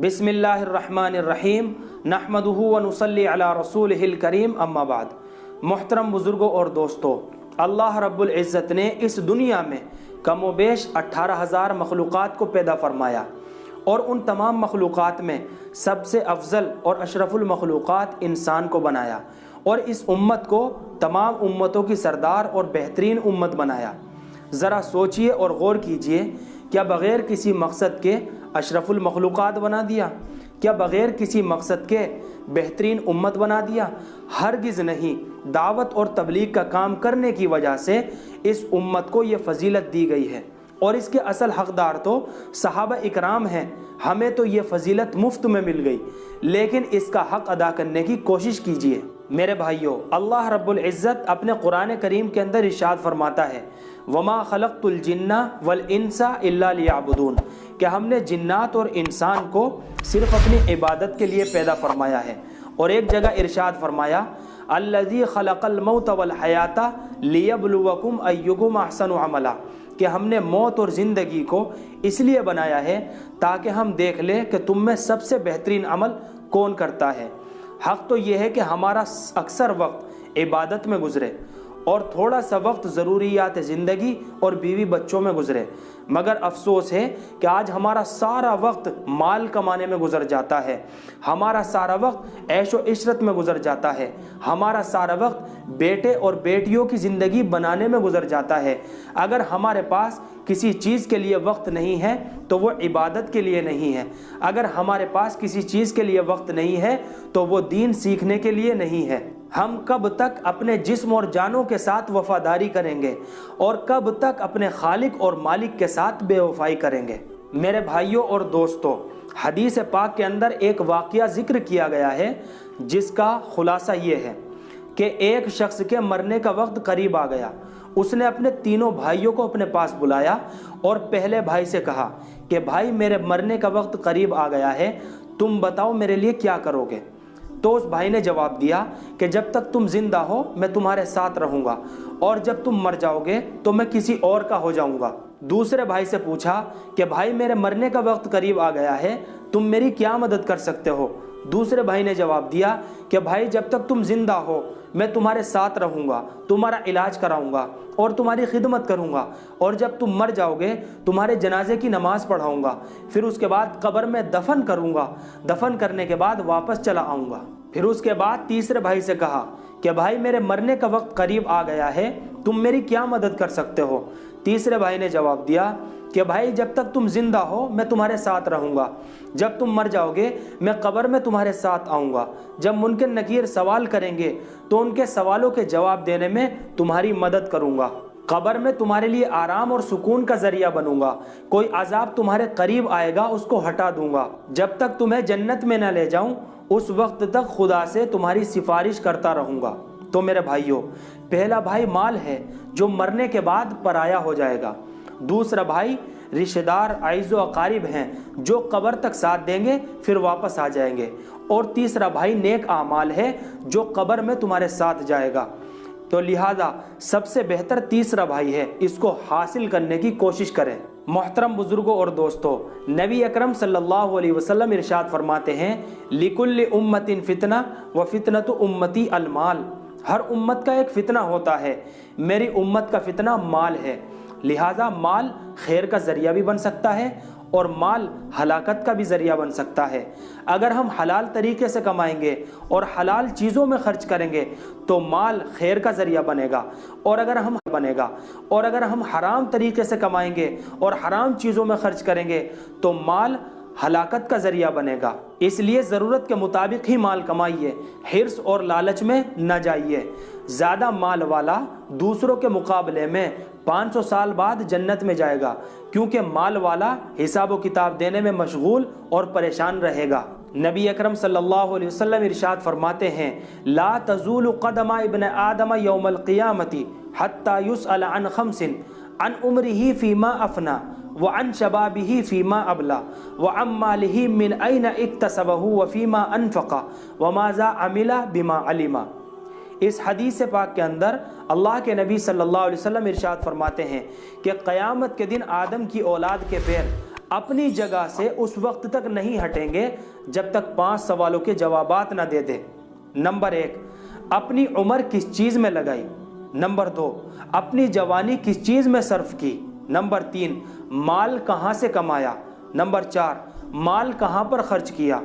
بسم اللہ الرحمن الرحیم نحمدہ و نصلی علی رسولہ الکریم اما بعد۔ محترم بزرگوں اور دوستو، اللہ رب العزت نے اس دنیا میں کم و بیش 18,000 مخلوقات کو پیدا فرمایا، اور ان تمام مخلوقات میں سب سے افضل اور اشرف المخلوقات انسان کو بنایا، اور اس امت کو تمام امتوں کی سردار اور بہترین امت بنایا۔ ذرا سوچئے اور غور کیجئے، کیا بغیر کسی مقصد کے اشرف المخلوقات بنا دیا؟ کیا بغیر کسی مقصد کے بہترین امت بنا دیا؟ ہرگز نہیں۔ دعوت اور تبلیغ کا کام کرنے کی وجہ سے اس امت کو یہ فضیلت دی گئی ہے، اور اس کے اصل حقدار تو صحابہ اکرام ہیں۔ ہمیں تو یہ فضیلت مفت میں مل گئی، لیکن اس کا حق ادا کرنے کی کوشش کیجیے۔ میرے بھائیوں، اللہ رب العزت اپنے قرآن کریم کے اندر ارشاد فرماتا ہے، وَمَا خَلَقْتُ الْجِنَّ وَالْإِنسَ إِلَّا لِيَعْبُدُونَ، کہ ہم نے جنات اور انسان کو صرف اپنی عبادت کے لیے پیدا فرمایا ہے۔ اور ایک جگہ ارشاد فرمایا، الَّذِي خَلَقَ الْمَوْتَ وَالْحَيَاةَ لِيَبْلُوَكُمْ أَيُّكُمْ أَحْسَنُ عَمَلًا، کہ ہم نے موت اور زندگی کو اس لیے بنایا ہے تاکہ ہم دیکھ لیں کہ تم میں سب سے بہترین عمل کون کرتا ہے۔ حق تو یہ ہے کہ ہمارا اکثر وقت عبادت میں گزرے اور تھوڑا سا وقت ضروریات زندگی اور بیوی بچوں میں گزرے، مگر افسوس ہے کہ آج ہمارا سارا وقت مال کمانے میں گزر جاتا ہے، ہمارا سارا وقت عیش و عشرت میں گزر جاتا ہے، ہمارا سارا وقت بیٹے اور بیٹیوں کی زندگی بنانے میں گزر جاتا ہے۔ اگر ہمارے پاس کسی چیز کے لیے وقت نہیں ہے تو وہ عبادت کے لیے نہیں ہے، اگر ہمارے پاس کسی چیز کے لیے وقت نہیں ہے تو وہ دین سیکھنے کے لیے نہیں ہے۔ ہم کب تک اپنے جسم اور جانوں کے ساتھ وفاداری کریں گے، اور کب تک اپنے خالق اور مالک کے ساتھ بے وفائی کریں گے؟ میرے بھائیوں اور دوستو، حدیث پاک کے اندر ایک واقعہ ذکر کیا گیا ہے جس کا خلاصہ یہ ہے کہ ایک شخص کے مرنے کا وقت قریب آ گیا۔ اس نے اپنے تینوں بھائیوں کو اپنے پاس بلایا اور پہلے بھائی سے کہا کہ بھائی، میرے مرنے کا وقت قریب آ گیا ہے، تم بتاؤ میرے لیے کیا کرو گے؟ تو اس بھائی نے جواب دیا کہ جب تک تم زندہ ہو میں تمہارے ساتھ رہوں گا، اور جب تم مر جاؤ گے تو میں کسی اور کا ہو جاؤں گا۔ دوسرے بھائی سے پوچھا کہ بھائی، میرے مرنے کا وقت قریب آ گیا ہے، تم میری کیا مدد کر سکتے ہو؟ دوسرے بھائی نے جواب دیا کہ بھائی، جب تک تم زندہ ہو میں تمہارے ساتھ رہوں گا، تمہارا علاج کراؤں گا اور تمہاری خدمت کروں گا، اور جب تم مر جاؤ گے تمہارے جنازے کی نماز پڑھاؤں گا، پھر اس کے بعد قبر میں دفن کروں گا، دفن کرنے کے بعد واپس چلا آؤں گا۔ پھر اس کے بعد تیسرے بھائی سے کہا کہ بھائی، میرے مرنے کا وقت قریب آ گیا ہے، تم میری کیا مدد کر سکتے ہو؟ تیسرے بھائی نے جواب دیا کہ بھائی، جب تک تم زندہ ہو میں تمہارے ساتھ رہوں گا، جب تم مر جاؤ گے میں قبر میں تمہارے ساتھ آؤں گا، جب منکر نکیر سوال کریں گے تو ان کے سوالوں کے جواب دینے میں تمہاری مدد کروں گا، قبر میں تمہارے لیے آرام اور سکون کا ذریعہ بنوں گا، کوئی عذاب تمہارے قریب آئے گا اس کو ہٹا دوں گا، جب تک تمہیں جنت میں نہ لے جاؤں اس وقت تک خدا سے تمہاری سفارش کرتا رہوں گا۔ تو میرے بھائیوں، پہلا بھائی مال ہے جو مرنے کے بعد پرایا ہو جائے گا، دوسرا بھائی رشتہ دار اعز و اقارب ہیں جو قبر تک ساتھ دیں گے پھر واپس آ جائیں گے، اور تیسرا بھائی نیک اعمال ہے جو قبر میں تمہارے ساتھ جائے گا۔ تو لہٰذا سب سے بہتر تیسرا بھائی ہے، اس کو حاصل کرنے کی کوشش کریں۔ محترم بزرگوں اور دوستو، نبی اکرم صلی اللہ علیہ وسلم ارشاد فرماتے ہیں، لِكُلِّ أُمَّةٍ فِتْنَةٌ وَفِتْنَةُ أُمَّتِي الْمَالُ، ہر امت کا ایک فتنہ ہوتا ہے، میری امت کا فتنہ مال ہے۔ لہٰذا مال خیر کا ذریعہ بھی بن سکتا ہے اور مال ہلاکت کا بھی ذریعہ بن سکتا ہے۔ اگر ہم حلال طریقے سے کمائیں گے اور حلال چیزوں میں خرچ کریں گے تو مال خیر کا ذریعہ بنے گا، اور اگر ہم حرام طریقے سے کمائیں گے اور حرام چیزوں میں خرچ کریں گے تو مال ہلاکت کا ذریعہ بنے گا۔ اس لیے ضرورت کے مطابق ہی مال کمائیے، حرص اور لالچ میں نہ جائیے۔ زیادہ مال والا دوسروں کے مقابلے میں 500 سال بعد جنت میں جائے گا، کیونکہ مال والا حساب و کتاب دینے میں مشغول اور پریشان رہے گا۔ نبی اکرم صلی اللہ علیہ وسلم ارشاد فرماتے ہیں، لا تزول قدم ابن آدم یوم القیامت حتی یسأل عن خمس، عن عمرہ فیما افنا، وعن شبابہ فیما ابلا، وعن مالہ من این اکتسبہ وفیما انفق، وماذا عمل بما علم۔ اس حدیث پاک کے اندر اللہ کے نبی صلی اللہ علیہ وسلم ارشاد فرماتے ہیں کہ قیامت کے دن آدم کی اولاد کے پیر اپنی جگہ سے اس وقت تک نہیں ہٹیں گے جب تک 5 سوالوں کے جوابات نہ دے دے۔ نمبر 1، اپنی عمر کس چیز میں لگائی؟ نمبر 2، اپنی جوانی کس چیز میں صرف کی؟ نمبر 3، مال کہاں سے کمایا؟ نمبر 4، مال کہاں پر خرچ کیا؟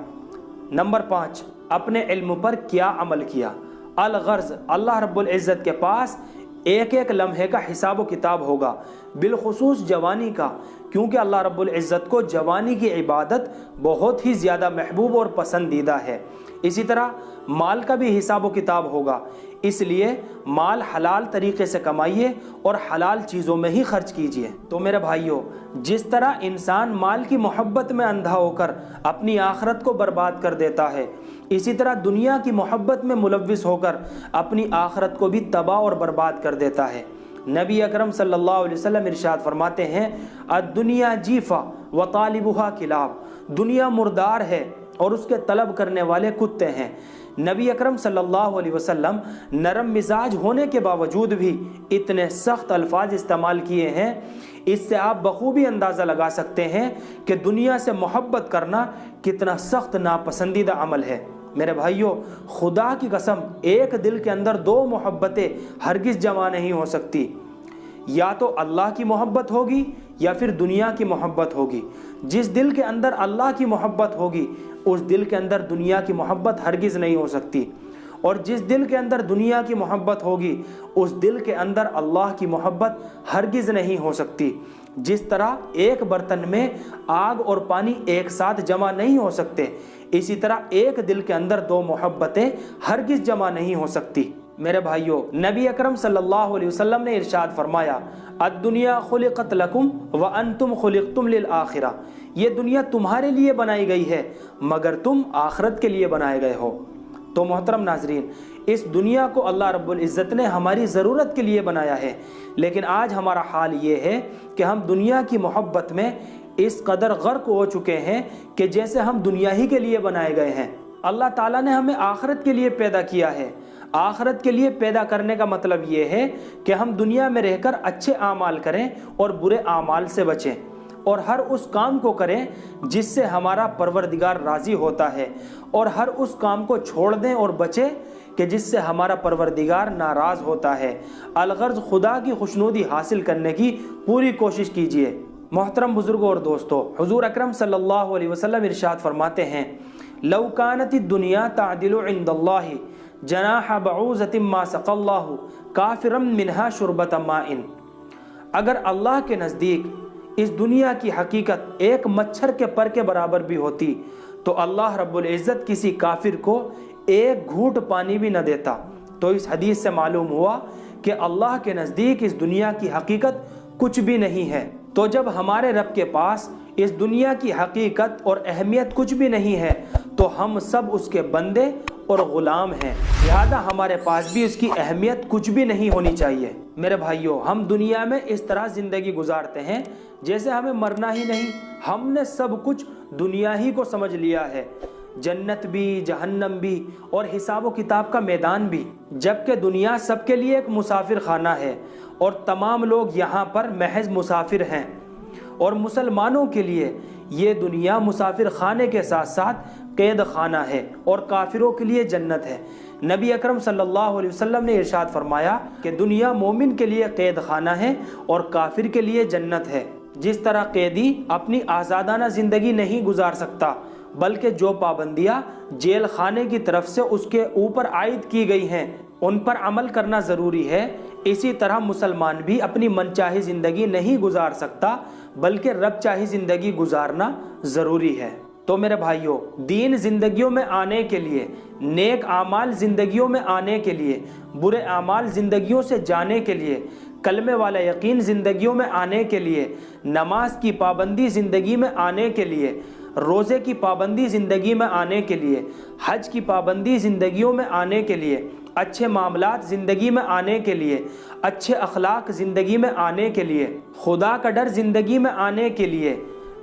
نمبر 5، اپنے علم پر کیا عمل کیا؟ الغرض اللہ رب العزت کے پاس ایک ایک لمحے کا حساب و کتاب ہوگا، بالخصوص جوانی کا، کیونکہ اللہ رب العزت کو جوانی کی عبادت بہت ہی زیادہ محبوب اور پسندیدہ ہے۔ اسی طرح مال کا بھی حساب و کتاب ہوگا، اس لیے مال حلال طریقے سے کمائیے اور حلال چیزوں میں ہی خرچ کیجیے۔ تو میرے بھائیوں، جس طرح انسان مال کی محبت میں اندھا ہو کر اپنی آخرت کو برباد کر دیتا ہے، اسی طرح دنیا کی محبت میں ملوث ہو کر اپنی آخرت کو بھی تباہ اور برباد کر دیتا ہے۔ نبی اکرم صلی اللہ علیہ وسلم ارشاد فرماتے ہیں، الدنیا جیفا وطالبها کلاب، دنیا مردار ہے اور اس کے طلب کرنے والے کتے ہیں۔ نبی اکرم صلی اللہ علیہ وسلم نرم مزاج ہونے کے باوجود بھی اتنے سخت الفاظ استعمال کیے ہیں، اس سے آپ بخوبی اندازہ لگا سکتے ہیں کہ دنیا سے محبت کرنا کتنا سخت ناپسندیدہ عمل ہے۔ میرے بھائیوں، خدا کی قسم، ایک دل کے اندر 2 محبتیں ہرگز جمع نہیں ہو سکتی، یا تو اللہ کی محبت ہوگی یا پھر دنیا کی محبت ہوگی۔ جس دل کے اندر اللہ کی محبت ہوگی اس دل کے اندر دنیا کی محبت ہرگز نہیں ہو سکتی، اور جس دل کے اندر دنیا کی محبت ہوگی اس دل کے اندر اللہ کی محبت ہرگز نہیں ہو سکتی۔ جس طرح ایک برتن میں آگ اور پانی ایک ساتھ جمع نہیں ہو سکتے، اسی طرح ایک دل کے اندر 2 محبتیں ہرگز جمع نہیں ہو سکتی۔ میرے بھائیوں، نبی اکرم صلی اللہ علیہ وسلم نے ارشاد فرمایا، الدنیا خلقت لکم وانتم خلقتم للآخرہ، یہ دنیا تمہارے لیے بنائی گئی ہے مگر تم آخرت کے لیے بنائے گئے ہو۔ تو محترم ناظرین، اس دنیا کو اللہ رب العزت نے ہماری ضرورت کے لیے بنایا ہے، لیکن آج ہمارا حال یہ ہے کہ ہم دنیا کی محبت میں اس قدر غرق ہو چکے ہیں کہ جیسے ہم دنیا ہی کے لیے بنائے گئے ہیں۔ اللہ تعالیٰ نے ہمیں آخرت کے لیے پیدا کیا ہے۔ آخرت کے لیے پیدا کرنے کا مطلب یہ ہے کہ ہم دنیا میں رہ کر اچھے اعمال کریں اور برے اعمال سے بچیں، اور ہر اس کام کو کریں جس سے ہمارا پروردگار راضی ہوتا ہے، اور ہر اس کام کو چھوڑ دیں اور بچیں کہ جس سے ہمارا پروردگار ناراض ہوتا ہے۔ الغرض خدا کی خوشنودی حاصل کرنے کی پوری کوشش کیجیے۔ محترم بزرگوں اور دوستو، حضور اکرم صلی اللہ علیہ وسلم ارشاد فرماتے ہیں، لو کانت الدنیا تعدل عند اللہ جناح بعوضۃ ما سقى اللہ کافرا منها شربۃ ماء، اگر اللہ کے نزدیک اس دنیا کی حقیقت ایک مچھر کے پر کے برابر بھی ہوتی تو اللہ رب العزت کسی کافر کو ایک گھونٹ پانی بھی نہ دیتا۔ تو اس حدیث سے معلوم ہوا کہ اللہ کے نزدیک اس دنیا کی حقیقت کچھ بھی نہیں ہے۔ تو جب ہمارے رب کے پاس اس دنیا کی حقیقت اور اہمیت کچھ بھی نہیں ہے تو ہم سب اس کے بندے اور غلام ہیں، لہذا ہمارے پاس بھی اس کی اہمیت کچھ بھی نہیں ہونی چاہیے۔ میرے بھائیوں، ہم دنیا میں اس طرح زندگی گزارتے ہیں جیسے ہمیں مرنا ہی نہیں۔ ہم نے سب کچھ دنیا ہی کو سمجھ لیا ہے، جنت بھی، جہنم بھی، اور حساب و کتاب کا میدان بھی، جبکہ دنیا سب کے لیے ایک مسافر خانہ ہے اور تمام لوگ یہاں پر محض مسافر ہیں، اور مسلمانوں کے لیے یہ دنیا مسافر خانے کے ساتھ ساتھ قید خانہ ہے، اور کافروں کے لیے جنت ہے۔ نبی اکرم صلی اللہ علیہ وسلم نے ارشاد فرمایا کہ دنیا مومن کے لیے قید خانہ ہے اور کافر کے لیے جنت ہے۔ جس طرح قیدی اپنی آزادانہ زندگی نہیں گزار سکتا بلکہ جو پابندیاں جیل خانے کی طرف سے اس کے اوپر عائد کی گئی ہیں ان پر عمل کرنا ضروری ہے، اسی طرح مسلمان بھی اپنی من چاہی زندگی نہیں گزار سکتا بلکہ رب چاہی زندگی گزارنا ضروری ہے۔ تو میرے بھائیوں، دین زندگیوں میں آنے کے لیے، نیک اعمال زندگیوں میں آنے کے لیے، برے اعمال زندگیوں سے جانے کے لیے، کلمے والا یقین زندگیوں میں آنے کے لیے، نماز کی پابندی زندگی میں آنے کے لیے، روزے کی پابندی زندگی میں آنے کے لیے، حج کی پابندی زندگیوں میں آنے کے لیے، اچھے معاملات زندگی میں آنے کے لیے، اچھے اخلاق زندگی میں آنے کے لیے، خدا کا ڈر زندگی میں آنے کے لیے،